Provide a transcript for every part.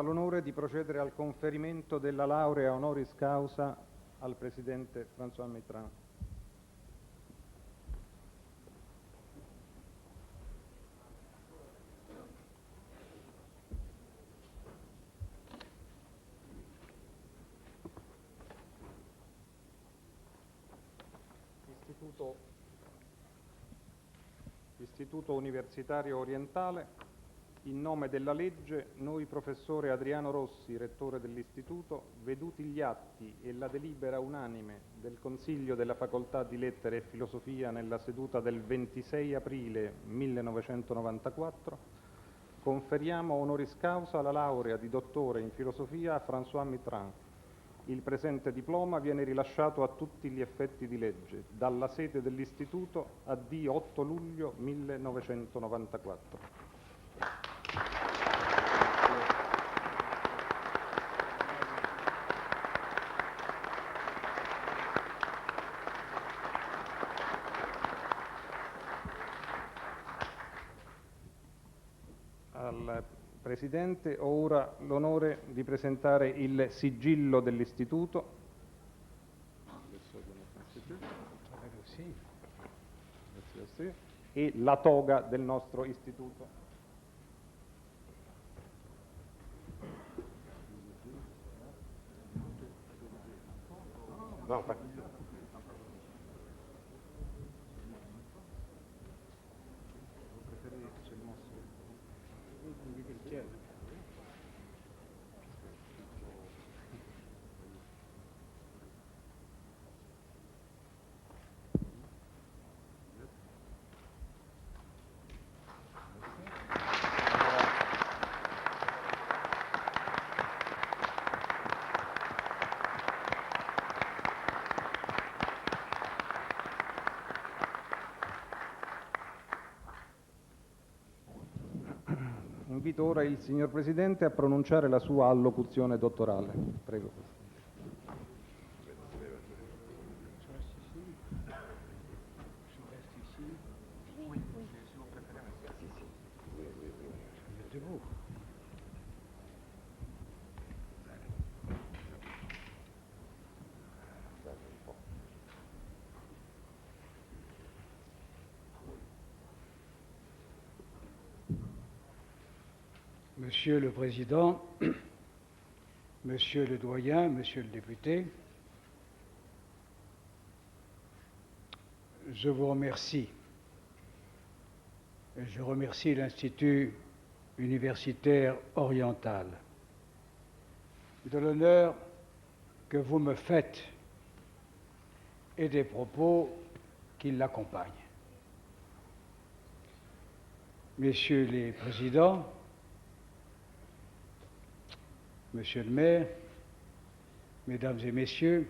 l'onore di procedere al conferimento della laurea honoris causa al Presidente François Mitterrand. Istituto Universitario Orientale. In nome della legge, noi professore Adriano Rossi, rettore dell'Istituto, veduti gli atti e la delibera unanime del Consiglio della Facoltà di Lettere e Filosofia nella seduta del 26 aprile 1994, conferiamo honoris causa la laurea di dottore in filosofia a François Mitterrand. Il presente diploma viene rilasciato a tutti gli effetti di legge dalla sede dell'Istituto a D. 8 luglio 1994. Al Presidente ho ora l'onore di presentare il sigillo dell'Istituto e la toga del nostro Istituto. Invito ora il signor Presidente a pronunciare la sua allocuzione dottorale. Prego. Monsieur le Président, Monsieur le Doyen, Monsieur le Député, je vous remercie. Et je remercie l'Institut universitaire oriental de l'honneur que vous me faites et des propos qui l'accompagnent. Messieurs les présidents, Monsieur le maire, Mesdames et Messieurs,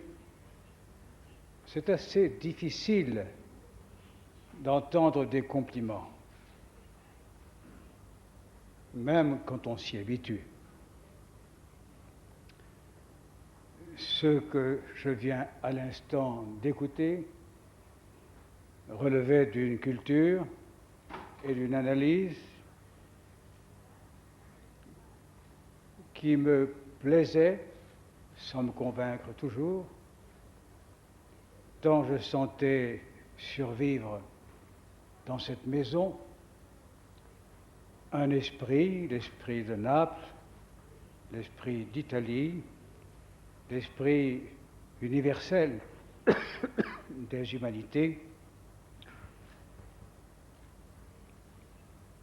c'est assez difficile d'entendre des compliments, même quand on s'y habitue. Ce que je viens à l'instant d'écouter relevait d'une culture et d'une analyse qui me plaisait, sans me convaincre toujours, tant je sentais survivre dans cette maison un esprit, l'esprit de Naples, l'esprit d'Italie, l'esprit universel des humanités.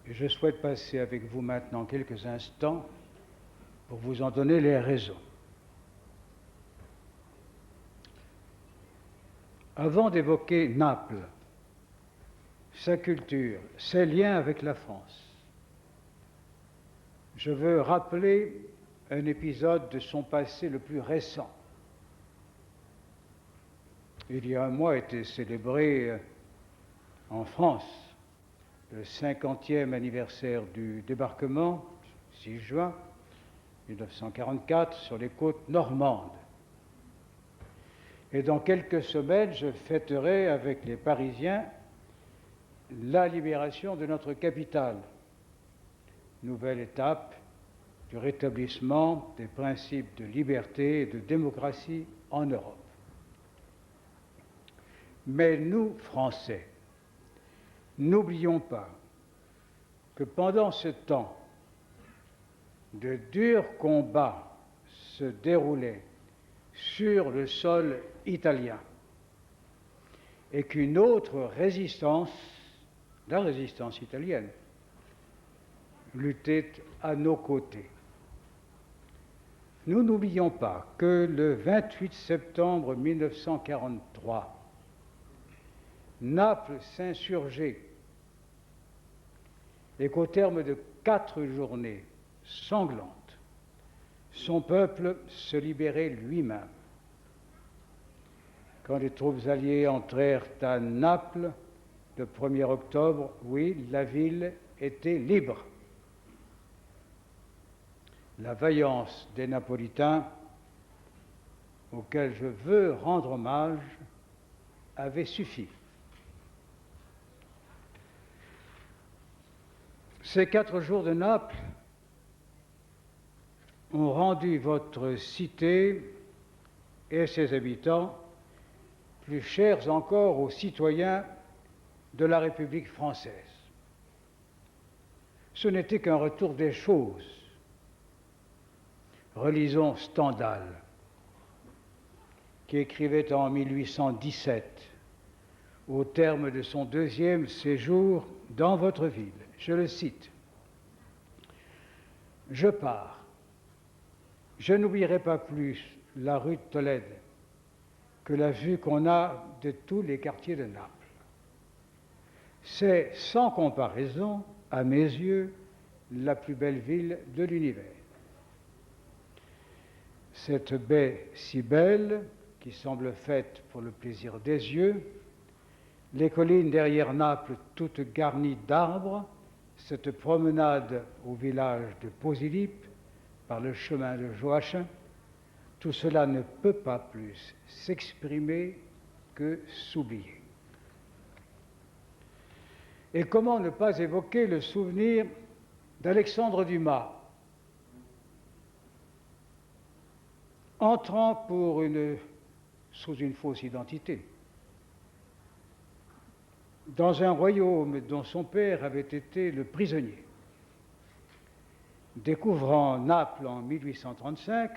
Et je souhaite passer avec vous maintenant quelques instants pour vous en donner les raisons. Avant d'évoquer Naples, sa culture, ses liens avec la France, je veux rappeler un épisode de son passé le plus récent. Il y a un mois était célébré en France le 50e anniversaire du débarquement, 6 juin 1944, sur les côtes normandes. Et dans quelques semaines, je fêterai avec les Parisiens la libération de notre capitale. Nouvelle étape du rétablissement des principes de liberté et de démocratie en Europe. Mais nous, Français, n'oublions pas que pendant ce temps, de durs combats se déroulaient sur le sol italien et qu'une autre résistance, la résistance italienne, luttait à nos côtés. Nous n'oublions pas que le 28 septembre 1943, Naples s'insurgeait et qu'au terme de 4 journées sanglantes, son peuple se libérait lui-même. Quand les troupes alliées entrèrent à Naples le 1er octobre, oui, la ville était libre. La vaillance des Napolitains, auxquels je veux rendre hommage, avait suffi. Ces 4 jours de Naples ont rendu votre cité et ses habitants plus chers encore aux citoyens de la République française. Ce n'était qu'un retour des choses. Relisons Stendhal, qui écrivait en 1817, au terme de son 2e séjour dans votre ville. Je le cite. « Je pars. Je n'oublierai pas plus la rue de Tolède que la vue qu'on a de tous les quartiers de Naples. C'est, sans comparaison, à mes yeux, la plus belle ville de l'univers. Cette baie si belle, qui semble faite pour le plaisir des yeux, les collines derrière Naples toutes garnies d'arbres, cette promenade au village de Posillipe par le chemin de Joachim, tout cela ne peut pas plus s'exprimer que s'oublier. Et comment ne pas évoquer le souvenir d'Alexandre Dumas, entrant sous une fausse identité dans un royaume dont son père avait été le prisonnier. Découvrant Naples en 1835,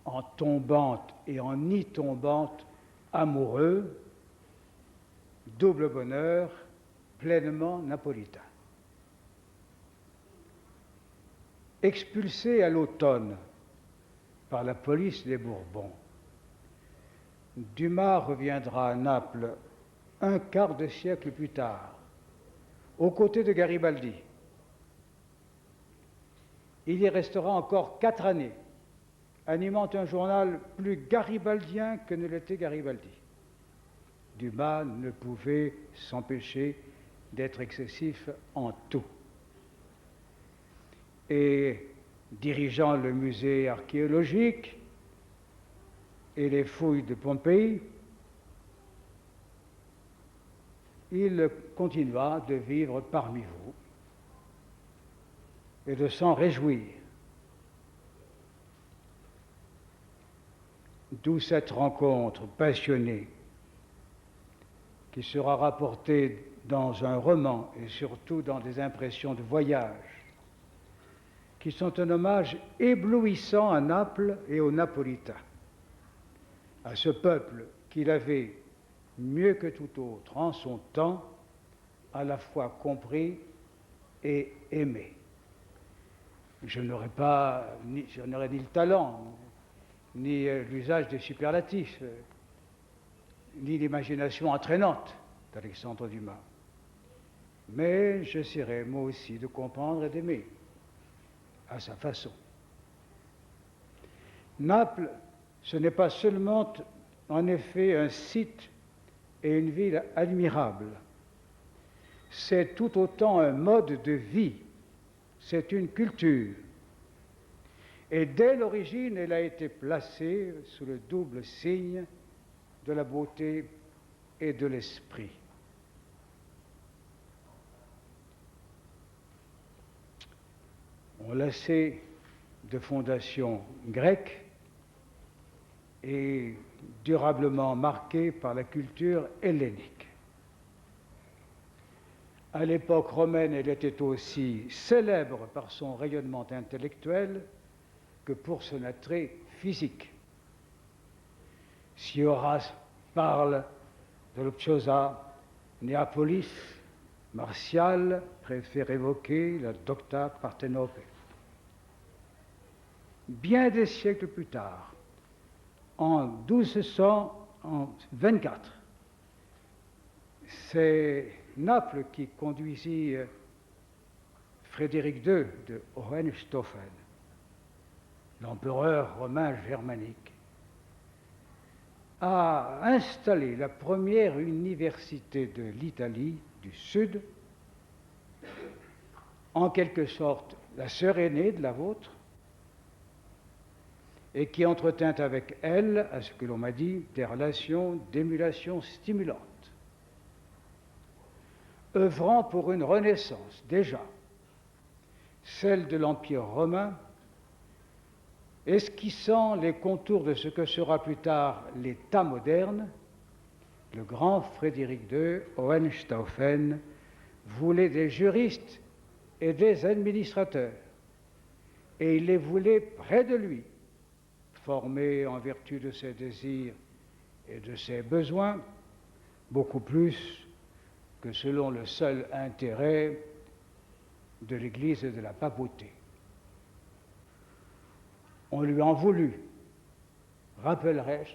en tombant et en y tombant amoureux, double bonheur, pleinement napolitain. Expulsé à l'automne par la police des Bourbons, Dumas reviendra à Naples un quart de siècle plus tard, aux côtés de Garibaldi. Il y restera encore 4 années, animant un journal plus garibaldien que ne l'était Garibaldi. Dumas ne pouvait s'empêcher d'être excessif en tout. Et dirigeant le musée archéologique et les fouilles de Pompéi, il continua de vivre parmi vous et de s'en réjouir. D'où cette rencontre passionnée qui sera rapportée dans un roman et surtout dans des impressions de voyage qui sont un hommage éblouissant à Naples et aux Napolitains, à ce peuple qu'il avait, mieux que tout autre en son temps, à la fois compris et aimé. Je n'aurais ni le talent, ni l'usage des superlatifs, ni l'imagination entraînante d'Alexandre Dumas. Mais j'essaierai moi aussi de comprendre et d'aimer, à sa façon. Naples, ce n'est pas seulement en effet un site et une ville admirable, c'est tout autant un mode de vie, c'est une culture. Et dès l'origine, elle a été placée sous le double signe de la beauté et de l'esprit. On enlacés de fondations grecques et durablement marqués par la culture hellénique. À l'époque romaine, elle était aussi célèbre par son rayonnement intellectuel que pour son attrait physique. Si Horace parle de l'Optiosa Néapolis, Martial préfère évoquer la Docta Parthenope. Bien des siècles plus tard, en 1224, c'est Naples qui conduisit Frédéric II de Hohenstaufen, l'empereur romain germanique, a installé la première université de l'Italie du Sud, en quelque sorte la sœur aînée de la vôtre, et qui entretint avec elle, à ce que l'on m'a dit, des relations d'émulation stimulantes, œuvrant pour une renaissance déjà, celle de l'Empire romain, esquissant les contours de ce que sera plus tard l'État moderne. Le grand Frédéric II, Hohenstaufen, voulait des juristes et des administrateurs, et il les voulait près de lui, formés en vertu de ses désirs et de ses besoins, beaucoup plus que selon le seul intérêt de l'Église et de la papauté. On lui en voulut, rappellerai-je,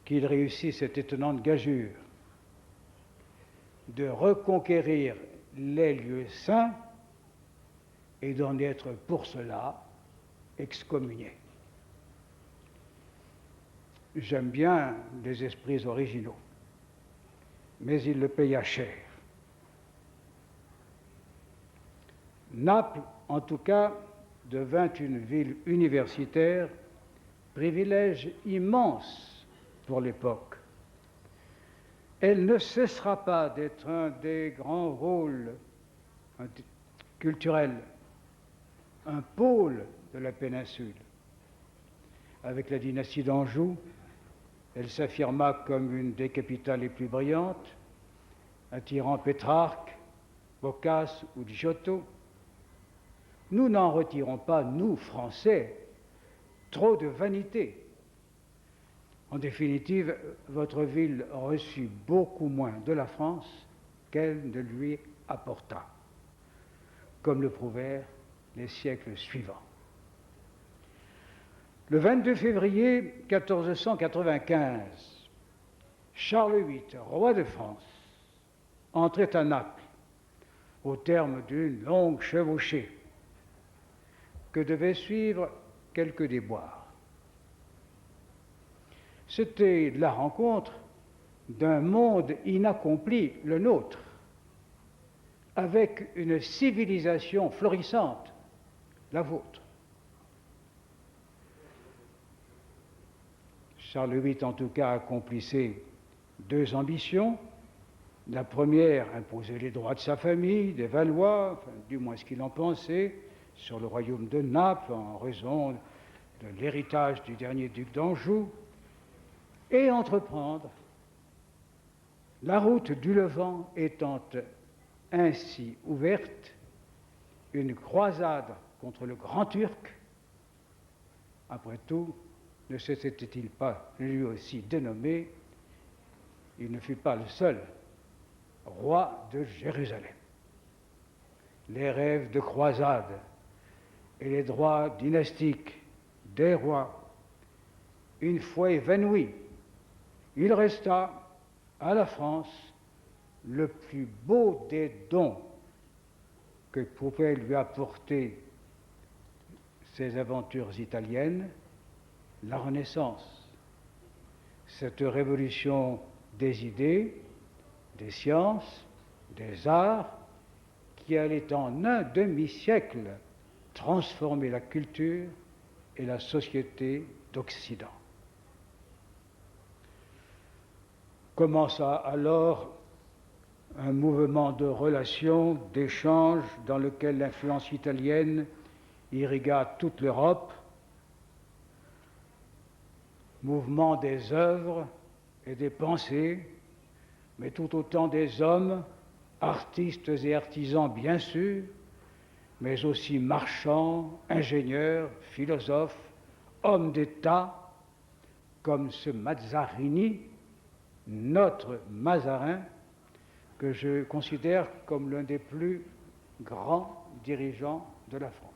qu'il réussit cette étonnante gageure de reconquérir les lieux saints et d'en être pour cela excommunié. J'aime bien les esprits originaux, mais il le paya cher. Naples, en tout cas, devint une ville universitaire, privilège immense pour l'époque. Elle ne cessera pas d'être un des grands rôles culturels, un pôle de la péninsule. Avec la dynastie d'Anjou, elle s'affirma comme une des capitales les plus brillantes, attirant Pétrarque, Boccace ou Giotto. Nous n'en retirons pas, nous, Français, trop de vanité. En définitive, votre ville reçut beaucoup moins de la France qu'elle ne lui apporta, comme le prouvèrent les siècles suivants. Le 22 février 1495, Charles VIII, roi de France, entrait à Naples au terme d'une longue chevauchée que devaient suivre quelques déboires. C'était la rencontre d'un monde inaccompli, le nôtre, avec une civilisation florissante, la vôtre. Charles VIII, en tout cas, accomplissait deux ambitions. La première, imposer les droits de sa famille, des Valois, enfin, du moins ce qu'il en pensait, sur le royaume de Naples, en raison de l'héritage du dernier duc d'Anjou, et entreprendre, la route du Levant étant ainsi ouverte, une croisade contre le Grand Turc. Après tout, ne s'était-il pas lui aussi dénommé, il ne fut pas le seul roi de Jérusalem. Les rêves de croisade et les droits dynastiques des rois, une fois évanouis, il resta à la France le plus beau des dons que pouvaient lui apporter ces aventures italiennes, la Renaissance, cette révolution des idées, des sciences, des arts, qui allait en un demi-siècle transformer la culture et la société d'Occident. Commença alors un mouvement de relations, d'échanges dans lequel l'influence italienne irrigua toute l'Europe, mouvement des œuvres et des pensées, mais tout autant des hommes, artistes et artisans bien sûr, mais aussi marchands, ingénieurs, philosophes, hommes d'État, comme ce Mazzarini, notre Mazarin, que je considère comme l'un des plus grands dirigeants de la France.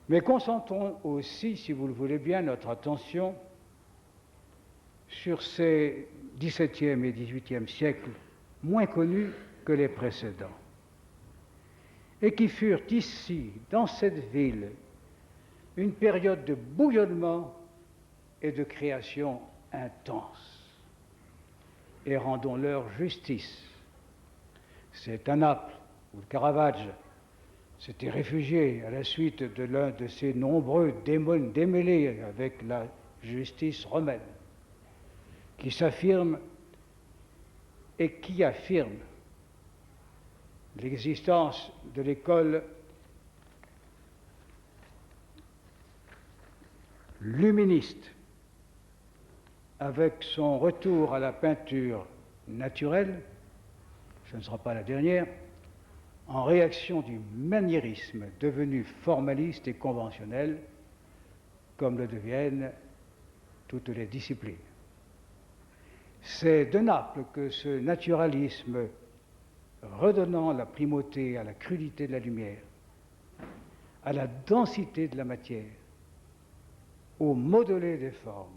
Mais concentrons aussi, si vous le voulez bien, notre attention sur ces XVIIe et XVIIIe siècles moins connus que les précédents, et qui furent ici, dans cette ville, une période de bouillonnement et de création intense. Et rendons-leur justice. C'est à Naples où le Caravage s'était réfugié à la suite de l'un de ses nombreux démêlés avec la justice romaine, qui s'affirme et qui affirme l'existence de l'école luministe, avec son retour à la peinture naturelle, ce ne sera pas la dernière, en réaction du maniérisme devenu formaliste et conventionnel, comme le deviennent toutes les disciplines. C'est de Naples que ce naturalisme, redonnant la primauté à la crudité de la lumière, à la densité de la matière, au modelé des formes,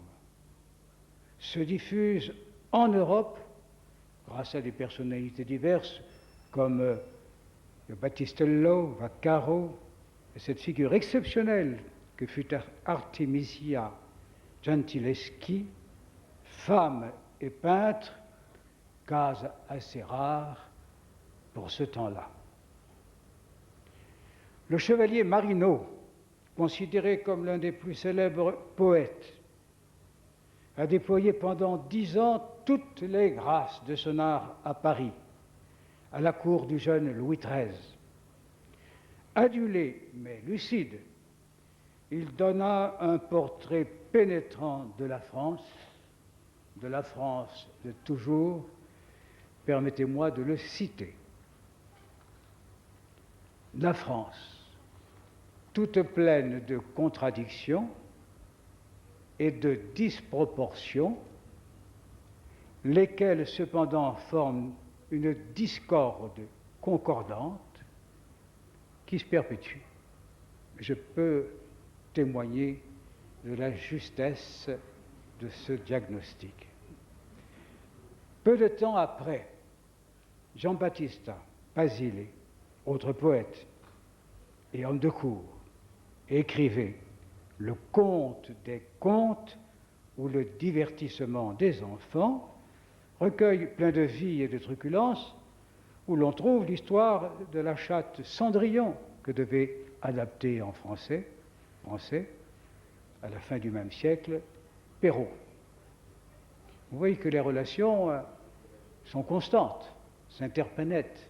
se diffuse en Europe grâce à des personnalités diverses comme le Battistello, Vaccaro, et cette figure exceptionnelle que fut Artemisia Gentileschi, femme et peintre, cas assez rare pour ce temps-là. Le chevalier Marino, considéré comme l'un des plus célèbres poètes, a déployé pendant 10 ans toutes les grâces de son art à Paris, à la cour du jeune Louis XIII. Adulé mais lucide, il donna un portrait pénétrant de la France de toujours. Permettez-moi de le citer. La France, toute pleine de contradictions et de disproportions, lesquelles cependant forment une discorde concordante qui se perpétue. Je peux témoigner de la justesse de ce diagnostic. Peu de temps après, Giambattista Basile, autre poète et homme de cour, écrivait Le conte des contes ou le divertissement des enfants, recueil plein de vie et de truculence, où l'on trouve l'histoire de la chatte Cendrillon que devait adapter en français, à la fin du même siècle, Perrault. Vous voyez que les relations sont constantes, s'interpénètrent,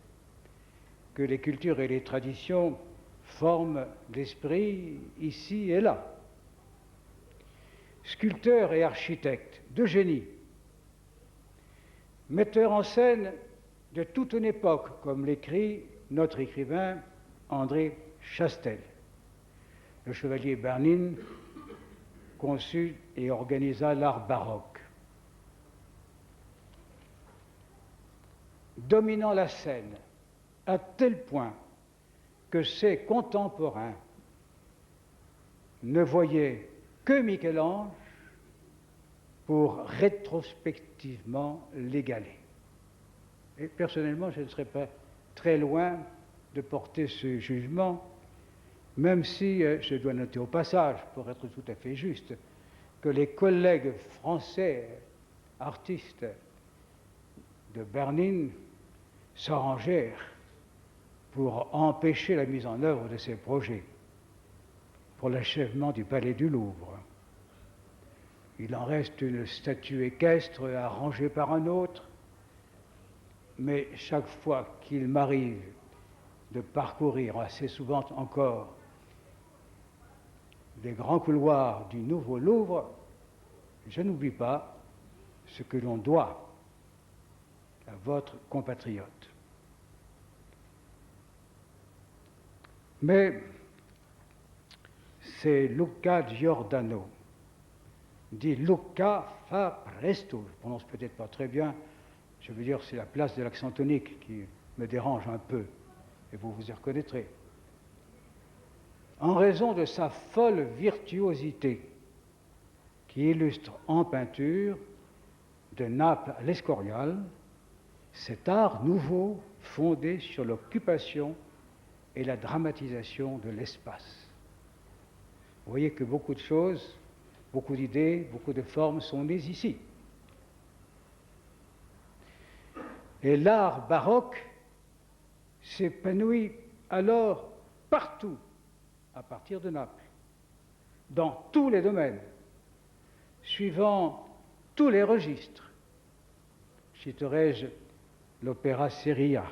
que les cultures et les traditions forment l'esprit ici et là. Sculpteur et architecte de génie, metteur en scène de toute une époque, comme l'écrit notre écrivain André Chastel. Le chevalier Bernini conçut et organisa l'art baroque. Dominant la scène à tel point que ses contemporains ne voyaient que Michel-Ange pour rétrospectivement l'égaler. Et personnellement, je ne serais pas très loin de porter ce jugement, même si je dois noter au passage, pour être tout à fait juste, que les collègues français artistes de Bernini s'arrangèrent pour empêcher la mise en œuvre de ces projets pour l'achèvement du Palais du Louvre. Il en reste une statue équestre arrangée par un autre, mais chaque fois qu'il m'arrive de parcourir assez souvent encore les grands couloirs du Nouveau Louvre, je n'oublie pas ce que l'on doit à votre compatriote. Mais c'est Luca Giordano, dit Luca fa presto, je prononce peut-être pas très bien, je veux dire c'est la place de l'accent tonique qui me dérange un peu, et vous vous y reconnaîtrez. En raison de sa folle virtuosité, qui illustre en peinture, de Naples à l'Escorial, cet art nouveau fondé sur l'occupation et la dramatisation de l'espace. Vous voyez que beaucoup de choses, beaucoup d'idées, beaucoup de formes sont nées ici. Et l'art baroque s'épanouit alors partout, à partir de Naples, dans tous les domaines, suivant tous les registres. Citerai-je l'opéra seria,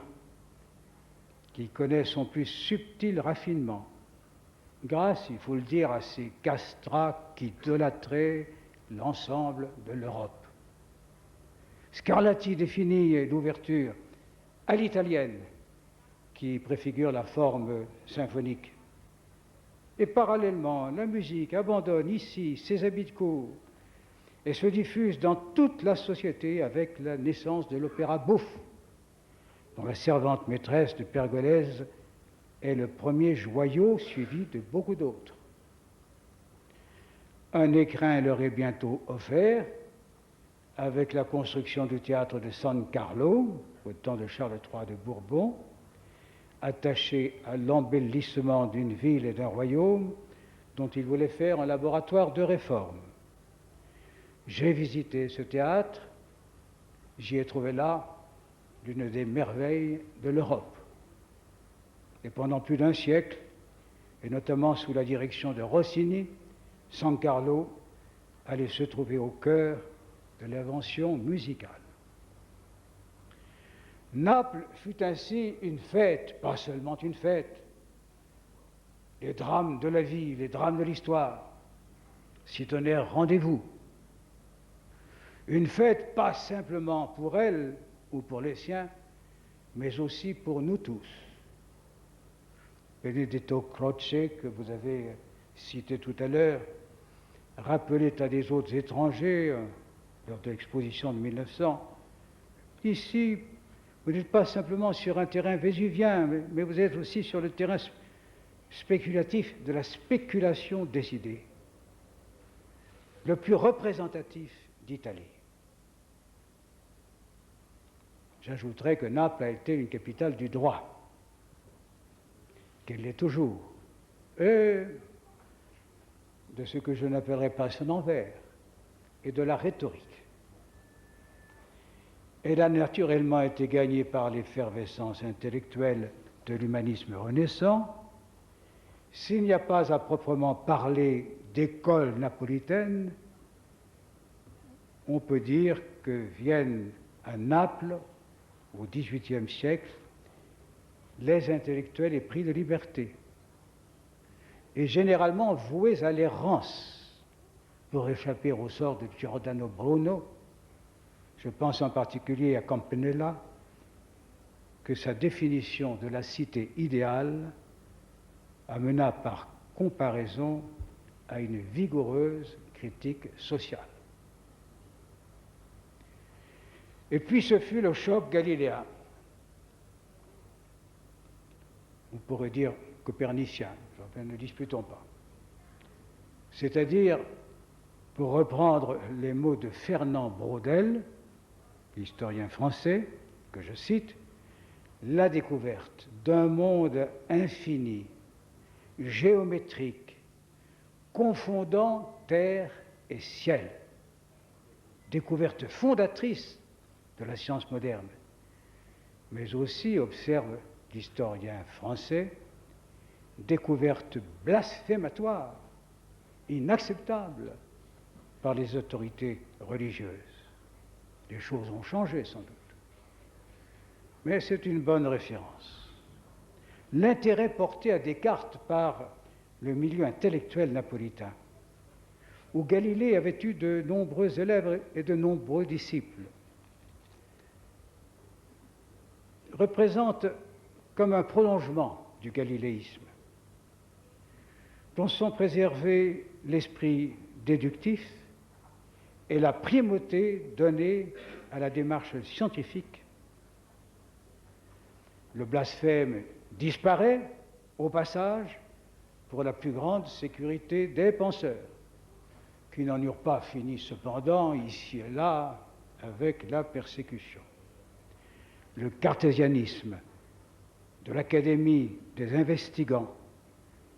qui connaît son plus subtil raffinement, grâce, il faut le dire, à ces castrats qui idolâtraient l'ensemble de l'Europe. Scarlatti définit l'ouverture à l'italienne, qui préfigure la forme symphonique. Et parallèlement, la musique abandonne ici ses habits de cour et se diffuse dans toute la société avec la naissance de l'opéra bouffe, dont la servante maîtresse de Pergolèse est le premier joyau suivi de beaucoup d'autres. Un écrin leur est bientôt offert avec la construction du théâtre de San Carlo, au temps de Charles III de Bourbon, attaché à l'embellissement d'une ville et d'un royaume dont il voulait faire un laboratoire de réforme. J'ai visité ce théâtre, j'y ai trouvé là l'une des merveilles de l'Europe. Et pendant plus d'un siècle, et notamment sous la direction de Rossini, San Carlo allait se trouver au cœur de l'invention musicale. Naples fut ainsi une fête, pas seulement une fête. Les drames de la vie, les drames de l'histoire s'y tenèrent rendez-vous. Une fête pas simplement pour elle ou pour les siens, mais aussi pour nous tous. Benedetto Croce, que vous avez cité tout à l'heure, rappelait à des autres étrangers, lors de l'exposition de 1900, ici, vous n'êtes pas simplement sur un terrain vésuvien, mais vous êtes aussi sur le terrain spéculatif de la spéculation des idées, le plus représentatif d'Italie. J'ajouterai que Naples a été une capitale du droit, qu'elle l'est toujours, et de ce que je n'appellerai pas son envers, et de la rhétorique. Elle a naturellement été gagnée par l'effervescence intellectuelle de l'humanisme renaissant. S'il n'y a pas à proprement parler d'école napolitaine, on peut dire que viennent à Naples, au XVIIIe siècle, les intellectuels épris de liberté, et généralement voués à l'errance pour échapper au sort de Giordano Bruno. Je pense en particulier à Campanella, que sa définition de la cité idéale amena par comparaison à une vigoureuse critique sociale. Et puis ce fut le choc galiléen. On pourrait dire copernicien, ne disputons pas. C'est-à-dire, pour reprendre les mots de Fernand Braudel, historien français, que je cite, la découverte d'un monde infini, géométrique, confondant terre et ciel, découverte fondatrice de la science moderne, mais aussi, observe l'historien français, découverte blasphématoire, inacceptable par les autorités religieuses. Les choses ont changé sans doute, mais c'est une bonne référence. L'intérêt porté à Descartes par le milieu intellectuel napolitain, où Galilée avait eu de nombreux élèves et de nombreux disciples, représente comme un prolongement du galiléisme, dont sont préservés l'esprit déductif et la primauté donnée à la démarche scientifique. Le blasphème disparaît au passage pour la plus grande sécurité des penseurs, qui n'en eurent pas fini cependant ici et là avec la persécution. Le cartésianisme de l'Académie des investigants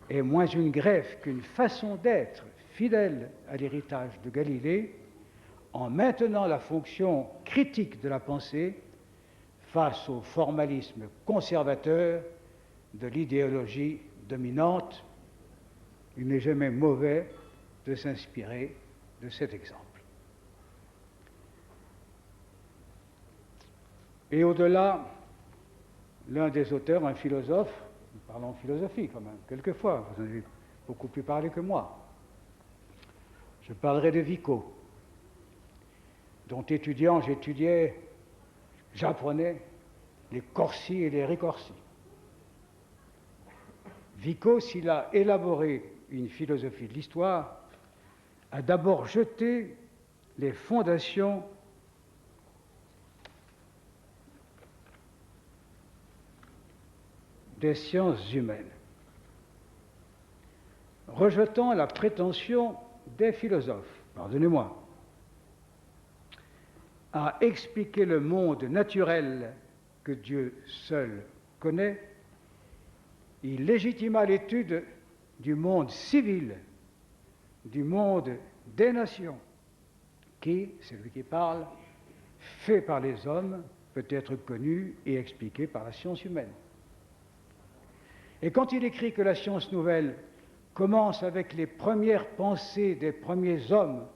est moins une greffe qu'une façon d'être fidèle à l'héritage de Galilée, en maintenant la fonction critique de la pensée face au formalisme conservateur de l'idéologie dominante. Il n'est jamais mauvais de s'inspirer de cet exemple. Et au-delà, l'un des auteurs, un philosophe, nous parlons philosophie quand même, quelquefois, vous en avez beaucoup plus parlé que moi. Je parlerai de Vico, dont étudiant j'apprenais les corsi et les ricorsi. Vico, s'il a élaboré une philosophie de l'histoire, a d'abord jeté les fondations des sciences humaines, rejetant la prétention des philosophes, pardonnez-moi, à expliquer le monde naturel que Dieu seul connaît. Il légitima l'étude du monde civil, du monde des nations, qui, c'est lui qui parle, fait par les hommes, peut être connu et expliqué par la science humaine. Et quand il écrit que la science nouvelle commence avec les premières pensées des premiers hommes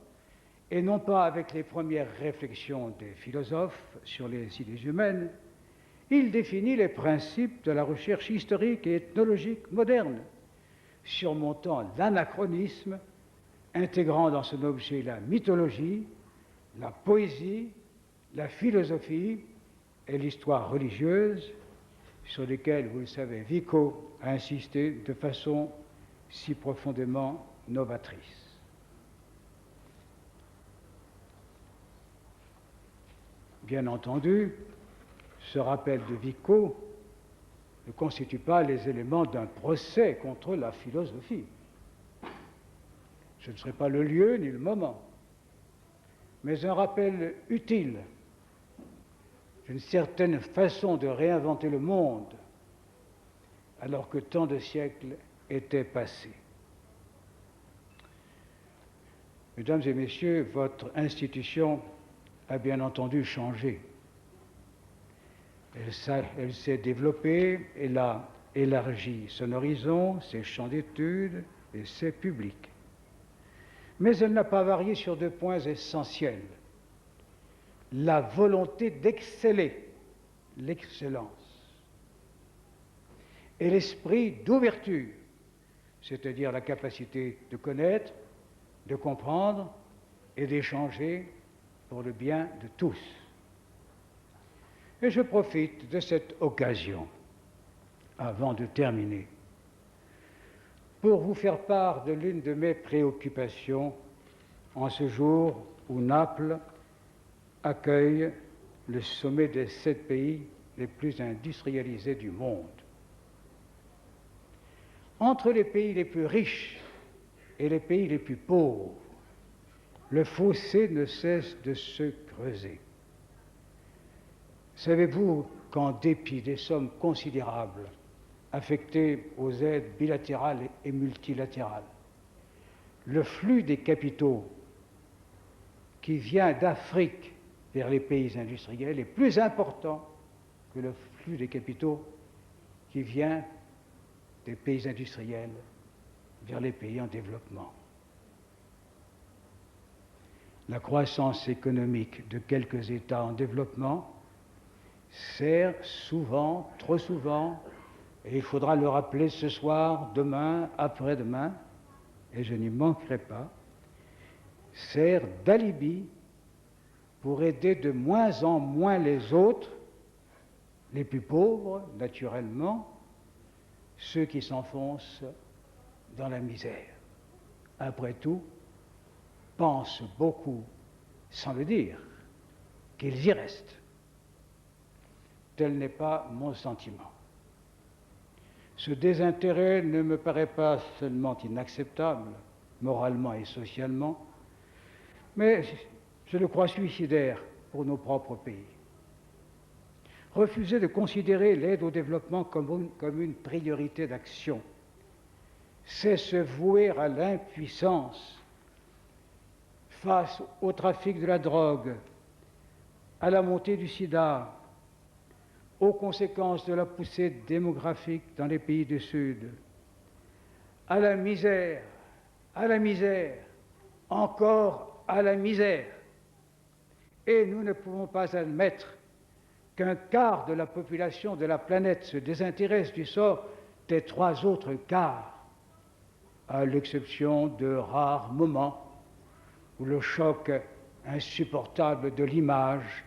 et non pas avec les premières réflexions des philosophes sur les idées humaines, il définit les principes de la recherche historique et ethnologique moderne, surmontant l'anachronisme, intégrant dans son objet la mythologie, la poésie, la philosophie et l'histoire religieuse, sur lesquelles, vous le savez, Vico a insisté de façon si profondément novatrice. Bien entendu, ce rappel de Vico ne constitue pas les éléments d'un procès contre la philosophie. Ce ne serait pas le lieu ni le moment, mais un rappel utile d'une certaine façon de réinventer le monde alors que tant de siècles étaient passés. Mesdames et messieurs, votre institution a bien entendu changé. Elle s'est développée, elle a élargi son horizon, ses champs d'études et ses publics. Mais elle n'a pas varié sur deux points essentiels. La volonté d'exceller, l'excellence, et l'esprit d'ouverture, c'est-à-dire la capacité de connaître, de comprendre et d'échanger pour le bien de tous. Et je profite de cette occasion, avant de terminer, pour vous faire part de l'une de mes préoccupations en ce jour où Naples accueille le sommet des 7 pays les plus industrialisés du monde. Entre les pays les plus riches et les pays les plus pauvres, le fossé ne cesse de se creuser. Savez-vous qu'en dépit des sommes considérables affectées aux aides bilatérales et multilatérales, le flux des capitaux qui vient d'Afrique vers les pays industriels est plus important que le flux des capitaux qui vient des pays industriels vers les pays en développement. la croissance économique de quelques États en développement sert souvent, trop souvent, et il faudra le rappeler ce soir, demain, après-demain, et je n'y manquerai pas, sert d'alibi pour aider de moins en moins les autres, les plus pauvres, naturellement, ceux qui s'enfoncent dans la misère. Après tout, pensent beaucoup, sans le dire, qu'ils y restent. Tel n'est pas mon sentiment. Ce désintérêt ne me paraît pas seulement inacceptable, moralement et socialement, mais je le crois suicidaire pour nos propres pays. Refuser de considérer l'aide au développement comme une priorité d'action, c'est se vouer à l'impuissance face au trafic de la drogue, à la montée du sida, aux conséquences de la poussée démographique dans les pays du Sud, à la misère, encore à la misère. Et nous ne pouvons pas admettre qu'un quart de la population de la planète se désintéresse du sort des 3 autres quarts, à l'exception de rares moments où le choc insupportable de l'image,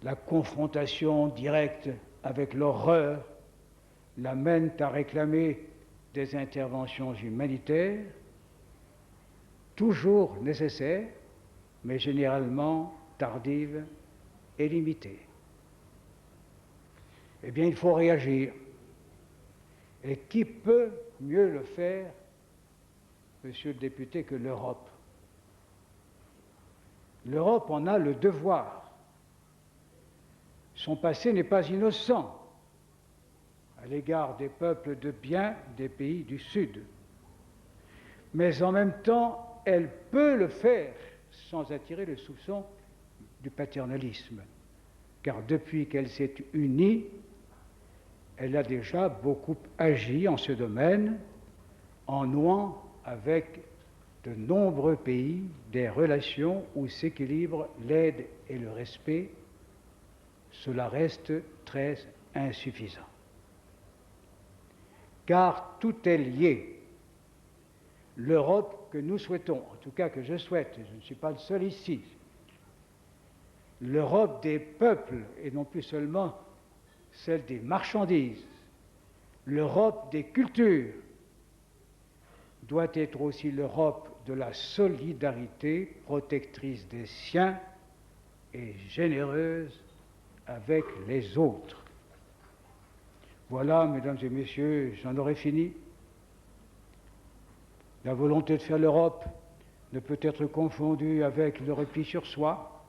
la confrontation directe avec l'horreur, l'amènent à réclamer des interventions humanitaires, toujours nécessaires, mais généralement tardives et limitées. Eh bien, il faut réagir. Et qui peut mieux le faire, monsieur le député, que l'Europe? L'Europe en a le devoir. Son passé n'est pas innocent à l'égard des peuples de bien des pays du Sud. Mais en même temps, elle peut le faire sans attirer le soupçon du paternalisme. Car depuis qu'elle s'est unie, elle a déjà beaucoup agi en ce domaine, en nouant avec de nombreux pays des relations où s'équilibrent l'aide et le respect. Cela reste très insuffisant. Car tout est lié. L'Europe que nous souhaitons, en tout cas que je souhaite, et je ne suis pas le seul ici, l'Europe des peuples et non plus seulement celle des marchandises, l'Europe des cultures, doit être aussi l'Europe de la solidarité, protectrice des siens et généreuse avec les autres. Voilà, mesdames et messieurs, j'en aurai fini. La volonté de faire l'Europe ne peut être confondue avec le repli sur soi.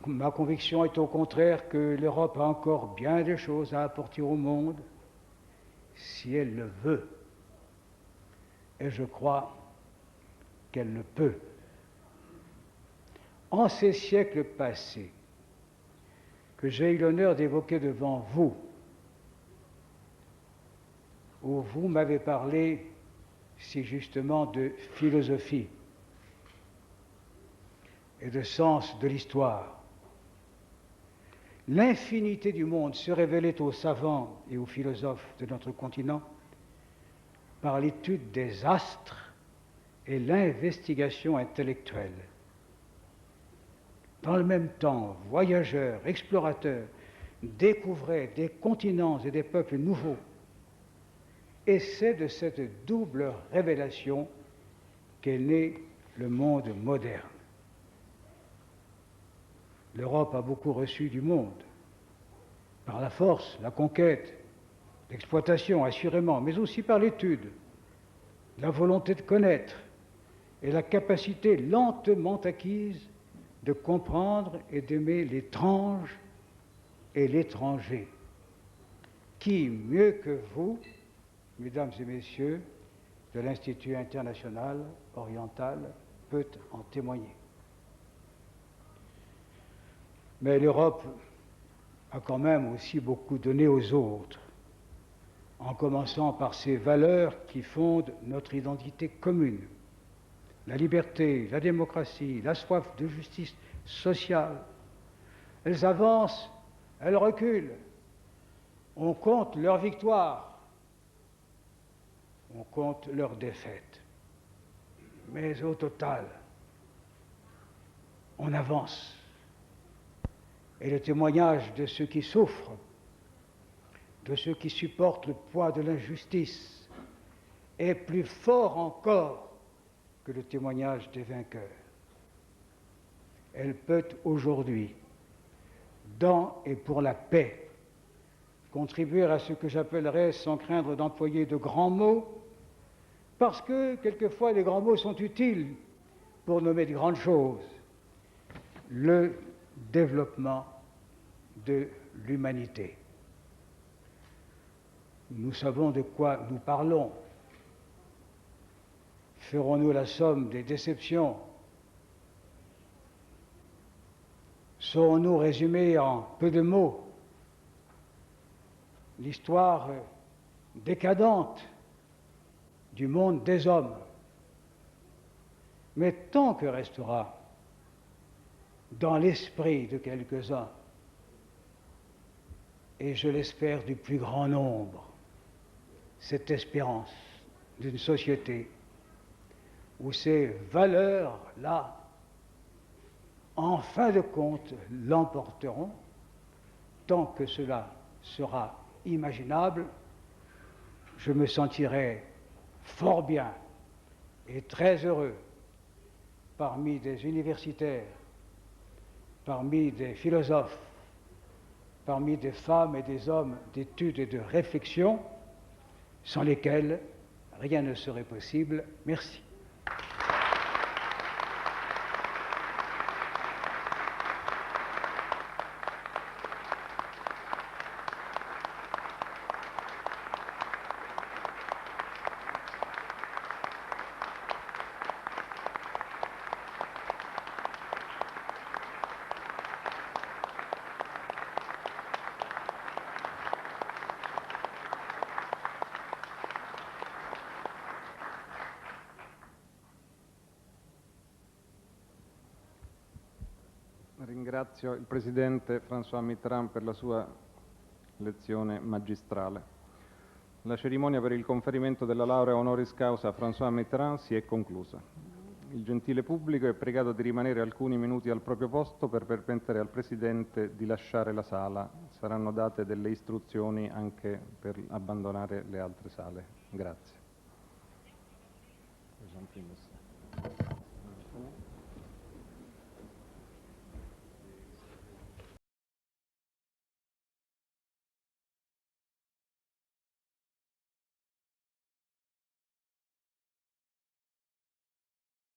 Ma conviction est au contraire que l'Europe a encore bien des choses à apporter au monde, si elle le veut. Et je crois qu'elle le peut. En ces siècles passés, que j'ai eu l'honneur d'évoquer devant vous, où vous m'avez parlé si justement de philosophie et de sens de l'histoire, l'infinité du monde se révélait aux savants et aux philosophes de notre continent par l'étude des astres et l'investigation intellectuelle. Dans le même temps, voyageurs, explorateurs découvraient des continents et des peuples nouveaux. Et c'est de cette double révélation qu'est né le monde moderne. L'Europe a beaucoup reçu du monde, par la force, la conquête, l'exploitation, assurément, mais aussi par l'étude, la volonté de connaître et la capacité lentement acquise de comprendre et d'aimer l'étrange et l'étranger. Qui, mieux que vous, mesdames et messieurs, de l'Institut international oriental, peut en témoigner? Mais l'Europe a quand même aussi beaucoup donné aux autres, en commençant par ces valeurs qui fondent notre identité commune, la liberté, la démocratie, la soif de justice sociale. Elles avancent, elles reculent. On compte leurs victoires, on compte leurs défaites. Mais au total, on avance. Et le témoignage de ceux qui souffrent, de ceux qui supportent le poids de l'injustice, est plus fort encore que le témoignage des vainqueurs. Elle peut aujourd'hui, dans et pour la paix, contribuer à ce que j'appellerais, sans craindre d'employer de grands mots, parce que quelquefois les grands mots sont utiles pour nommer de grandes choses, le développement de l'humanité. Nous savons de quoi nous parlons. Ferons-nous la somme des déceptions? Saurons-nous résumer en peu de mots l'histoire décadente du monde des hommes? Mais tant que restera dans l'esprit de quelques-uns, et je l'espère du plus grand nombre, cette espérance d'une société où ces valeurs-là, en fin de compte, l'emporteront, tant que cela sera imaginable, je me sentirai fort bien et très heureux parmi des universitaires, parmi des philosophes, parmi des femmes et des hommes d'études et de réflexion, sans lesquels rien ne serait possible. Merci. Ringrazio il Presidente François Mitterrand per la sua lezione magistrale. La cerimonia per il conferimento della laurea honoris causa a François Mitterrand si è conclusa. Il gentile pubblico è pregato di rimanere alcuni minuti al proprio posto per permettere al Presidente di lasciare la sala. Saranno date delle istruzioni anche per abbandonare le altre sale. Grazie.